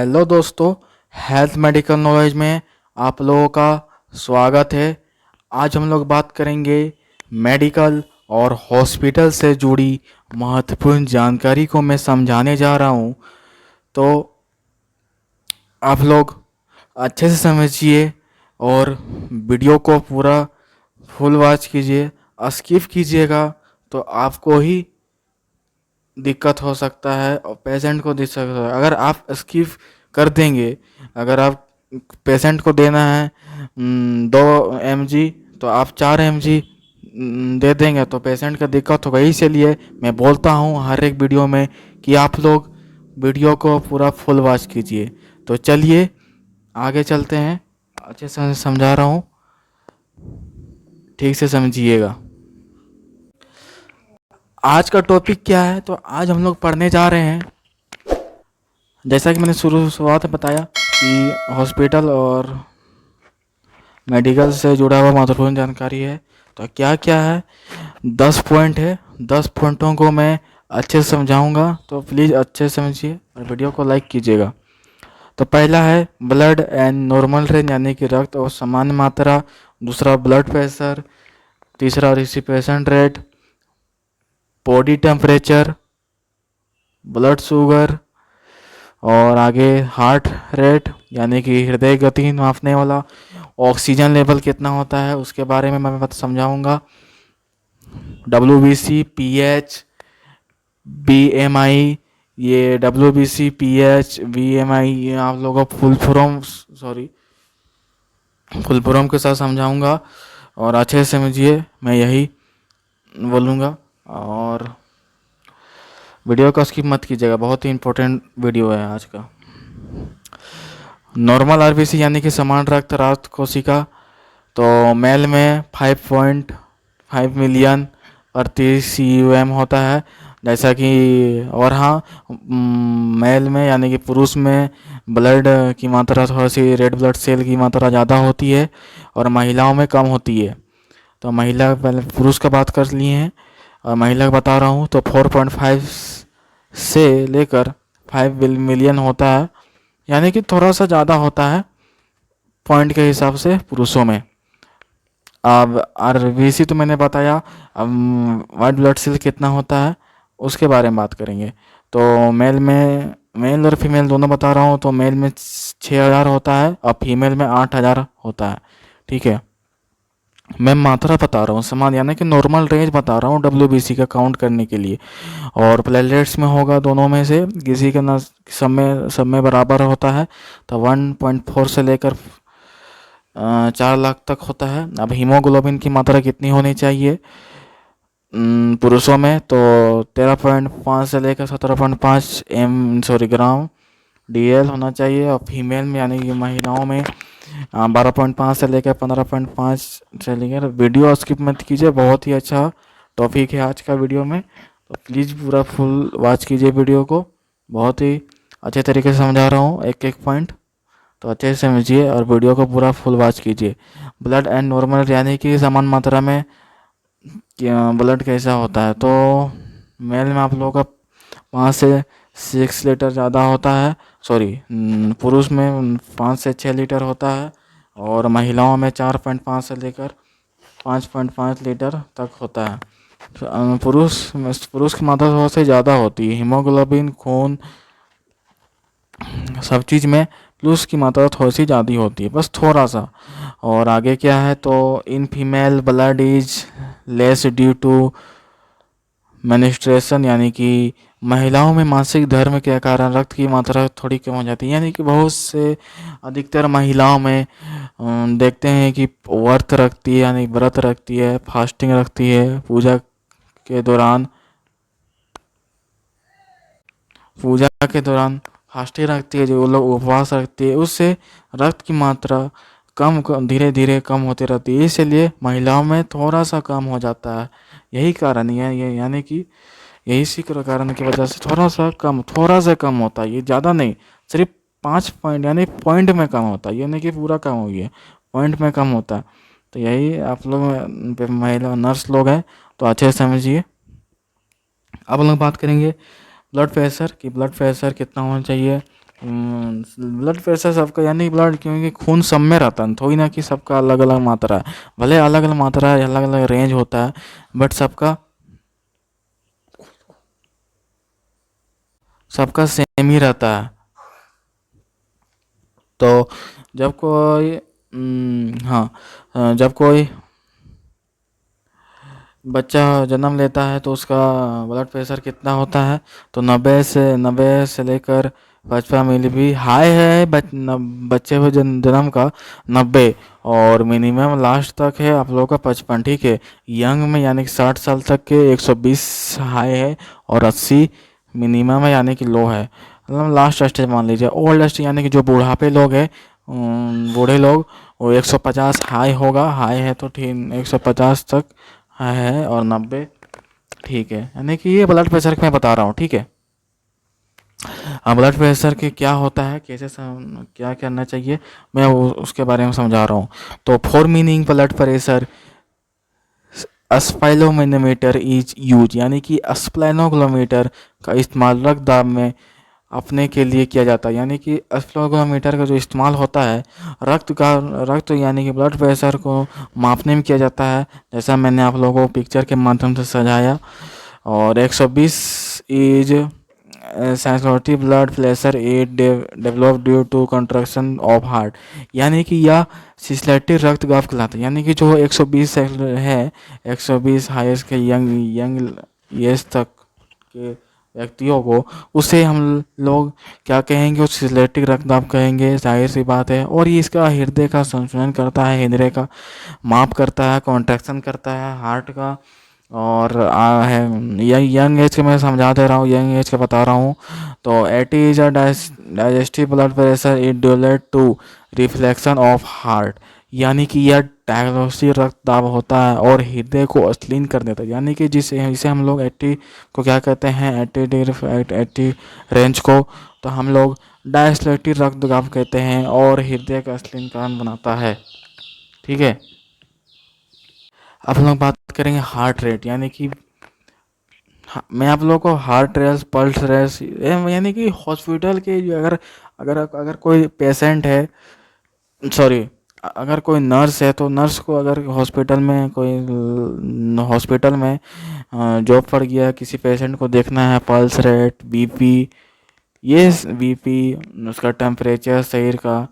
Hello दोस्तों, health medical knowledge में आप लोगों का स्वागत है। आज हम लोग बात करेंगे मेडिकल और हॉस्पिटल से जुड़ी महत्वपूर्ण जानकारी को मैं समझाने जा रहा हूँ। तो आप लोग अच्छे से समझिए और वीडियो को पूरा फुल वॉच कीजिए। स्किप कीजिएगा तो आपको ही दिक्कत हो सकता है और पेशेंट को दिक्कत सकता है। अगर आप स्किप कर देंगे, अगर आप पेशेंट को देना है 2 mg तो आप 4 mg दे देंगे तो पेशेंट का दिक्कत होगा। इसलिए मैं बोलता हूँ हर एक वीडियो में कि आप लोग वीडियो को पूरा फुल वॉच कीजिए। तो चलिए आगे चलते हैं, अच्छे से समझा रहा हूँ, ठीक से समझिएगा। आज का टॉपिक क्या है, तो आज हम लोग पढ़ने जा रहे हैं, जैसा कि मैंने शुरुआत में बताया कि हॉस्पिटल और मेडिकल से जुड़ा हुआ महत्वपूर्ण जानकारी है। तो क्या क्या है, 10 पॉइंट है। 10 पॉइंटों को मैं अच्छे से समझाऊंगा, तो प्लीज़ अच्छे से समझिए और वीडियो को लाइक कीजिएगा। तो पहला है ब्लड एंड नॉर्मल रेंज, यानी कि रक्त और सामान्य मात्रा। दूसरा ब्लड प्रेशर। तीसरा respiration rate, body temperature, blood sugar, और आगे हार्ट रेट यानी कि हृदय गति मापने वाला। ऑक्सीजन लेवल कितना होता है उसके बारे में मैं समझाऊंगा। WBC, पीएच, BMI, ये WBC, पीएच, BMI ये आप लोगों को फुल फॉर्म के साथ समझाऊंगा और अच्छे से समझिए, मैं यही बोलूँगा। और वीडियो को स्किप मत कीजिएगा, बहुत ही इम्पोर्टेंट वीडियो है आज का। नॉर्मल आरबीसी यानी कि समान रक्त राष्ट्र कोशिका, तो मेल में 5.5 मिलियन प्रति CUM होता है, जैसा कि और हाँ, मेल में यानी कि पुरुष में ब्लड की मात्रा थोड़ी सी, रेड ब्लड सेल की मात्रा ज़्यादा होती है और महिलाओं में कम होती है। तो महिला, पहले पुरुष का बात कर लिए हैं और महिला का बता रहा हूँ। तो 4.5 से लेकर 5 मिलियन होता है, यानी कि थोड़ा सा ज़्यादा होता है पॉइंट के हिसाब से पुरुषों में। अब आरबीसी तो मैंने बताया, अब वाइट ब्लड सेल कितना होता है उसके बारे में बात करेंगे। तो मेल और फीमेल दोनों बता रहा हूँ। तो मेल में 6000 होता है और फीमेल में 8000 होता है। ठीक है, मैं मात्रा बता रहा हूँ, समान यानी कि नॉर्मल रेंज बता रहा हूँ WBC का काउंट करने के लिए। और प्लेटलेट्स में होगा दोनों में से किसी का ना सब में बराबर होता है। तो 1.4 से लेकर 4 लाख तक होता है। अब हीमोग्लोबिन की मात्रा कितनी होनी चाहिए पुरुषों में, तो 13.5 से लेकर 17.5 ग्राम DL होना चाहिए। और फीमेल में यानी कि महिलाओं में 12.5 से लेकर 15.5 से लेकर। वीडियो स्किप मत कीजिए, बहुत ही अच्छा टॉपिक है आज का वीडियो में, तो प्लीज़ पूरा फुल वॉच कीजिए वीडियो को। बहुत ही अच्छे तरीके से समझा रहा हूँ एक एक पॉइंट, तो अच्छे से समझिए और वीडियो को पूरा फुल वॉच कीजिए। ब्लड एंड नॉर्मल यानी कि समान मात्रा में ब्लड कैसा होता है, तो मेल में आप लोगों का 5 से 6 लीटर ज़्यादा होता है, सॉरी, पुरुष में 5 से 6 लीटर होता है और महिलाओं में 4.5 से लेकर 5.5 लीटर तक होता है। पुरुष की मात्रा थोड़ा सा ज़्यादा होती है, हीमोग्लोबिन, खून, सब चीज़ में पुरुष की मात्रा थोड़ी सी ज़्यादा होती है, बस थोड़ा सा। और आगे क्या है, तो in female blood is less due to menstruation, यानी कि महिलाओं में मासिक धर्म के कारण रक्त की मात्रा थोड़ी कम हो जाती है। यानी कि बहुत से अधिकतर महिलाओं में देखते हैं कि व्रत रखती है, यानी व्रत रखती है, फास्टिंग रखती है, पूजा के दौरान फास्टिंग रखती है, जो लोग उपवास रखती है, उससे रक्त की मात्रा धीरे धीरे कम होती रहती है। इसलिए महिलाओं में थोड़ा सा कम हो जाता है, यही कारण है ये, यानी कि यही कारण की वजह से थोड़ा सा कम होता है। ये ज़्यादा नहीं, सिर्फ 5 पॉइंट यानी पॉइंट में कम होता है, यानी कि पूरा कम हो गया, पॉइंट में कम होता है। तो यही आप लोग महिला नर्स लोग हैं तो अच्छे से समझिए। अब हम लोग बात करेंगे ब्लड प्रेशर कितना होना चाहिए। ब्लड प्रेशर सबका यानी ब्लड, क्योंकि खून सब में रहता है, थोड़ी ना कि सबका अलग अलग मात्रा है। भले अलग अलग मात्रा है, अलग अलग रेंज होता है, बट सबका सबका सेम ही रहता है। तो जब कोई हाँ, जब कोई बच्चा जन्म लेता है तो उसका ब्लड प्रेशर कितना होता है, तो 90 से लेकर 55 मिली भी हाई है बच्चे हुए जन्म का 90, और मिनिमम लास्ट तक है आप लोगों का 55, ठीक है। यंग में यानी कि 60 साल तक के 120 हाई है, और 80 मिनिमम है यानी कि लो है, मतलब लास्ट स्टेज मान लीजिए। ओल्ड स्टेज यानी कि जो बुढ़ापे लोग हैं, बूढ़े लोग, वो 150 हाई होगा, हाई है तो ठीक 150 तक है, और 90 ठीक है। यानी कि ये ब्लड प्रेशर मैं बता रहा हूँ, ठीक है। अब ब्लड प्रेशर के क्या होता है, कैसे क्या करना चाहिए, मैं उसके बारे में समझा रहा हूँ। तो for meaning blood pressure sphygmomanometer is use, यानी कि स्प्लेनोग्लोमीटर का इस्तेमाल रक्तदाब में अपने के लिए किया जाता है। यानी कि स्प्लेनोग्लोमीटर का जो इस्तेमाल होता है रक्त यानी कि ब्लड प्रेशर को मापने में किया जाता है, जैसा मैंने आप लोगों को पिक्चर के माध्यम से सजाया। और 120 is sensitive blood pressure is develop due to contraction of heart, यानी कि यह सिस्लेटिक रक्तचाप कहलाता है। यानी कि जो 120 है, 120 हाईएस्ट के यंग यंग एज तक के व्यक्तियों को, उसे हम लोग क्या कहेंगे, उस सिस्लेटिक रक्तचाप कहेंगे, जाहिर सी बात है। और ये इसका हृदय का संचालन करता है, हृदय का माप करता है, कॉन्ट्रैक्शन करता है हार्ट का। और है यंग एज के मैं समझा दे रहा हूँ, यंग एज का बता रहा हूँ। तो 80 is a digestive blood pressure is dilate to reflection of heart, यानी कि यह डायग्नोस्टिक रक्तदाब होता है और हृदय को अश्लीन कर देता है। यानी कि जिसे इसे हम लोग 80 को क्या कहते हैं, 80 डिग्री 80 रेंज को, तो हम लोग डायस्लेटिक रक्तदाब कहते हैं, और हृदय का अश्लीन कारण बनाता है, ठीक है। अब हम लोग बात करेंगे हार्ट रेट, यानी कि मैं आप लोगों को हार्ट रेस, पल्स रेस, यानी कि हॉस्पिटल के अगर अगर अगर कोई पेशेंट है, सॉरी, अगर कोई नर्स है तो नर्स को अगर हॉस्पिटल में हॉस्पिटल में जॉब पड़ गया, किसी पेशेंट को देखना है, पल्स रेट, बीपी, ये बीपी, उसका टेम्परेचर शरीर का,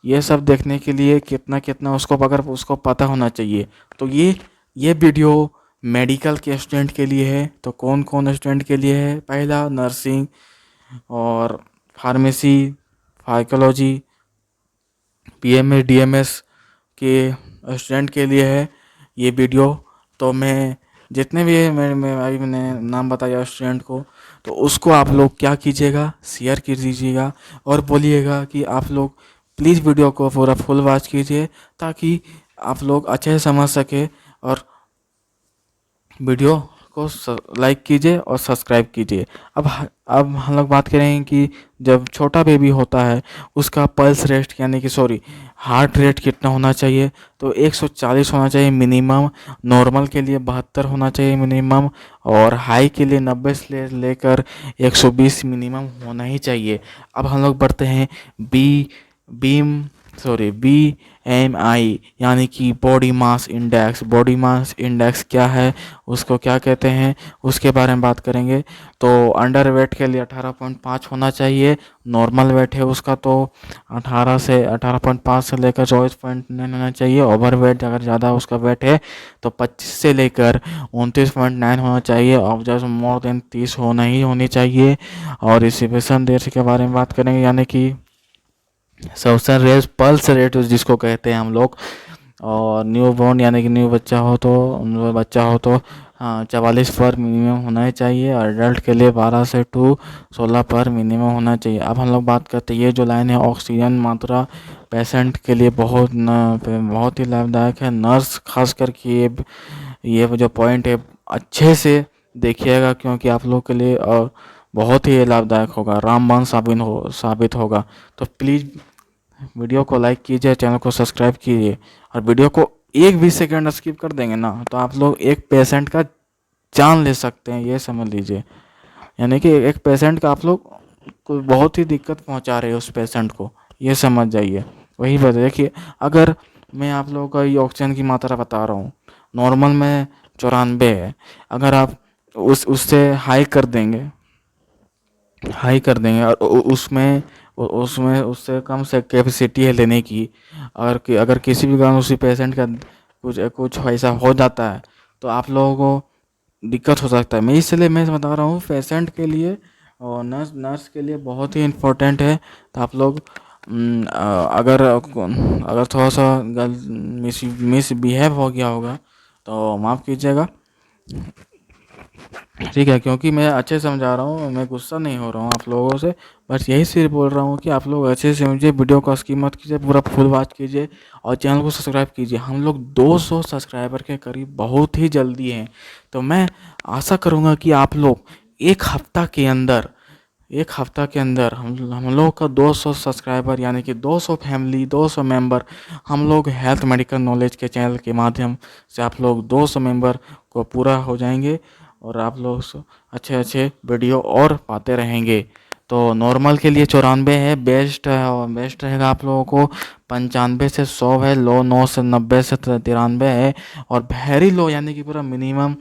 ये सब देखने के लिए कितना कितना उसको अगर उसको पता होना चाहिए। तो ये वीडियो मेडिकल के स्टूडेंट के लिए है। तो कौन कौन स्टूडेंट के लिए है, पहला नर्सिंग और फार्मेसी, फाइकोलॉजी, पीएमएस डीएमएस के स्टूडेंट के लिए है ये वीडियो। तो मैं जितने भी मैं अभी मैंने नाम बताया स्टूडेंट को, तो उसको आप लोग क्या कीजिएगा, शेयर कर दीजिएगा, और बोलिएगा कि आप लोग प्लीज़ वीडियो को पूरा फुल वॉच कीजिए, ताकि आप लोग अच्छे से समझ सके। और वीडियो को लाइक कीजिए और सब्सक्राइब कीजिए। अब हम लोग बात करेंगे कि जब छोटा बेबी होता है उसका पल्स रेट यानी कि सॉरी हार्ट रेट कितना होना चाहिए, तो 140 होना चाहिए मिनिमम, नॉर्मल के लिए 72 होना चाहिए मिनिमम, और हाई के लिए 90 से लेकर 120 मिनिमम होना ही चाहिए। अब हम लोग बढ़ते हैं बीम BMI, यानी कि body mass index. Body mass index क्या है, उसको क्या कहते हैं, उसके बारे में बात करेंगे। तो अंडर वेट के लिए 18.5 होना चाहिए, नॉर्मल वेट है उसका तो 18.5 से लेकर 24.9 होना चाहिए। ओवर वेट अगर ज़्यादा उसका वेट है तो 25 से लेकर 29.9 होना चाहिए, और जैसे मोर देन 30 होनी चाहिए। और रिसिवेशन रेट के बारे में बात करेंगे, यानी कि सबसे रेस पल्स रेट जिसको कहते हैं हम लोग। और न्यू बॉर्न यानी कि न्यू बच्चा हो तो 44 पर मिनिमम होना ही चाहिए, और अडल्ट के लिए 12 से 16 पर मिनिमम होना चाहिए। अब हम लोग बात करते हैं, ये जो लाइन है ऑक्सीजन मात्रा पेशेंट के लिए बहुत ही लाभदायक है। नर्स खास करके ये जो पॉइंट है अच्छे से देखिएगा, क्योंकि आप लोग के लिए और बहुत ही लाभदायक होगा, रामबाण साबित होगा। तो प्लीज़ वीडियो को लाइक कीजिए, चैनल को सब्सक्राइब कीजिए, और वीडियो को एक भी सेकंड स्किप कर देंगे ना तो आप लोग एक पेशेंट का जान ले सकते हैं, ये समझ लीजिए। यानी कि एक पेशेंट का आप लोग कोई बहुत ही दिक्कत पहुंचा रहे हैं उस पेशेंट को, ये समझ जाइए। वही बात है, देखिए अगर मैं आप लोगों को ये ऑक्सीजन की मात्रा बता रहा हूँ, नॉर्मल में 94 है, अगर आप उससे हाई कर देंगे और उसमें उससे कम से कैपेसिटी है लेने की, अगर किसी भी कारण उसी पेशेंट का कुछ कुछ ऐसा हो जाता है तो आप लोगों को दिक्कत हो सकता है। इसलिए मैं बता रहा हूँ पेशेंट के लिए और नर्स के लिए बहुत ही इम्पोर्टेंट है। तो आप लोग अगर अगर थोड़ा सा मिसबिहेव हो गया होगा तो माफ़ कीजिएगा, ठीक है, क्योंकि मैं अच्छे से समझा रहा हूँ, मैं गुस्सा नहीं हो रहा हूँ आप लोगों से, बस यही सिर्फ बोल रहा हूँ कि आप लोग अच्छे से समझिए, वीडियो को स्किप मत कीजिए, पूरा फुल वॉच कीजिए और चैनल को सब्सक्राइब कीजिए। हम लोग 200 सब्सक्राइबर के करीब बहुत ही जल्दी हैं, तो मैं आशा करूँगा कि आप लोग एक हफ्ता के अंदर हम लोग का 200 सब्सक्राइबर यानी कि 200 फैमिली, 200 मेंबर, हम लोग हेल्थ मेडिकल नॉलेज के चैनल के माध्यम से आप लोग 200 मेंबर को पूरा हो जाएंगे और आप लोग अच्छे अच्छे वीडियो और पाते रहेंगे। तो नॉर्मल के लिए 94 है, बेस्ट है, और बेस्ट रहेगा आप लोगों को 95 से 100 है, लो 9 से 90 से 93 है, और वेरी लो यानी कि पूरा मिनिमम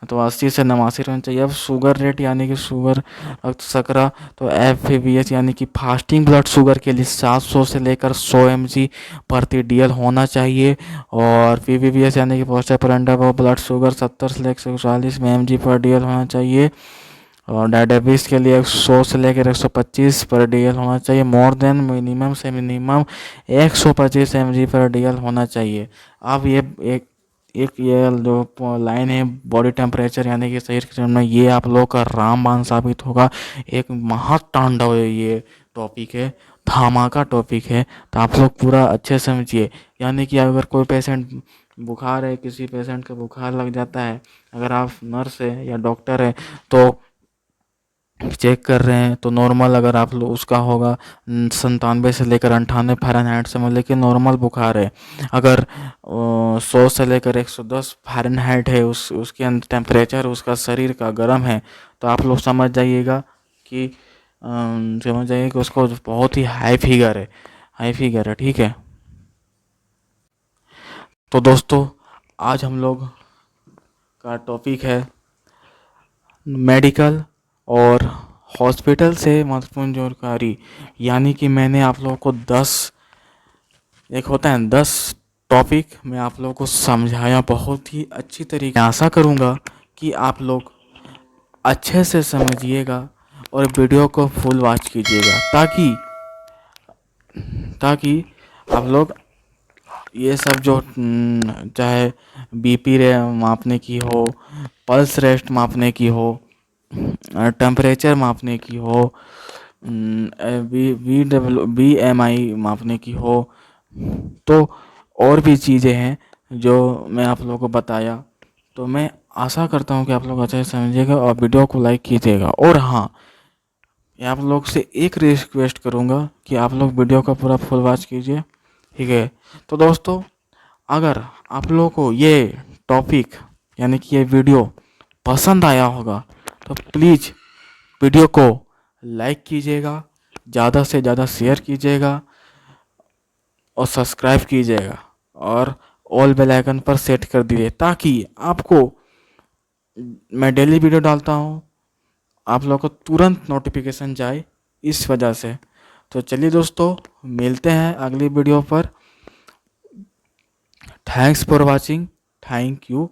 तो 80 से 89 रहना चाहिए। अब शुगर रेट यानी कि शुगर रक्त शर्करा, तो FVS यानी कि फास्टिंग ब्लड शुगर के लिए 700 से लेकर 100 mg प्रति DL होना चाहिए, और PVBS यानी कि पोस्टर पर अंडर ब्लड शुगर 70 से लेकर 140 mg पर DL होना चाहिए, और डायबिटीज़ के लिए 100 से लेकर 125 पर DL होना चाहिए, मोर देन मिनिमम से मिनिमम 125 mg पर DL होना चाहिए। अब ये एक ये जो लाइन है बॉडी टेम्परेचर यानी कि शरीर के में, ये आप लोग का रामबाण साबित होगा। एक महातांडव है, ये टॉपिक है, धमाका टॉपिक है, तो आप लोग पूरा अच्छे से समझिए। यानी कि अगर कोई पेशेंट बुखार है, किसी पेशेंट का बुखार लग जाता है, अगर आप नर्स है या डॉक्टर है तो चेक कर रहे हैं, तो नॉर्मल अगर आप लोग उसका होगा 97 से लेकर 98 फ़ारेनहाइट से, मतलब कि नॉर्मल बुखार है। अगर 100 से लेकर 110 फ़ारेनहाइट है, उसके अंदर टेम्परेचर उसका शरीर का गर्म है, तो आप लोग समझ जाइए कि उसको बहुत ही हाई फिगर है, ठीक है। तो दोस्तों आज हम लोग का टॉपिक है मेडिकल और हॉस्पिटल से महत्वपूर्ण जानकारी, यानी कि मैंने आप लोगों को 10 टॉपिक मैं आप लोगों को समझाया बहुत ही अच्छी तरीके। आशा करूँगा कि आप लोग अच्छे से समझिएगा और वीडियो को फुल वॉच कीजिएगा, ताकि आप लोग ये सब जो चाहे BP रे मापने की हो, पल्स रेस्ट मापने की हो, टेम्परेचर मापने की हो, BMI मापने की हो, तो और भी चीज़ें हैं जो मैं आप लोगों को बताया। तो मैं आशा करता हूँ कि आप लोग अच्छे से समझिएगा और वीडियो को लाइक कीजिएगा। और हाँ, मैं आप लोग से एक रिक्वेस्ट करूँगा कि आप लोग वीडियो का पूरा फुल वॉच कीजिए, ठीक है। तो दोस्तों अगर आप लोगों को ये टॉपिक यानी कि ये वीडियो पसंद आया होगा तो प्लीज़ वीडियो को लाइक कीजिएगा, ज़्यादा से ज़्यादा शेयर कीजिएगा और सब्सक्राइब कीजिएगा, और ऑल बेल आइकन पर सेट कर दीजिए, ताकि आपको मैं डेली वीडियो डालता हूँ आप लोग को तुरंत नोटिफिकेशन जाए, इस वजह से। तो चलिए दोस्तों, मिलते हैं अगली वीडियो पर। Thanks for watching, thank you.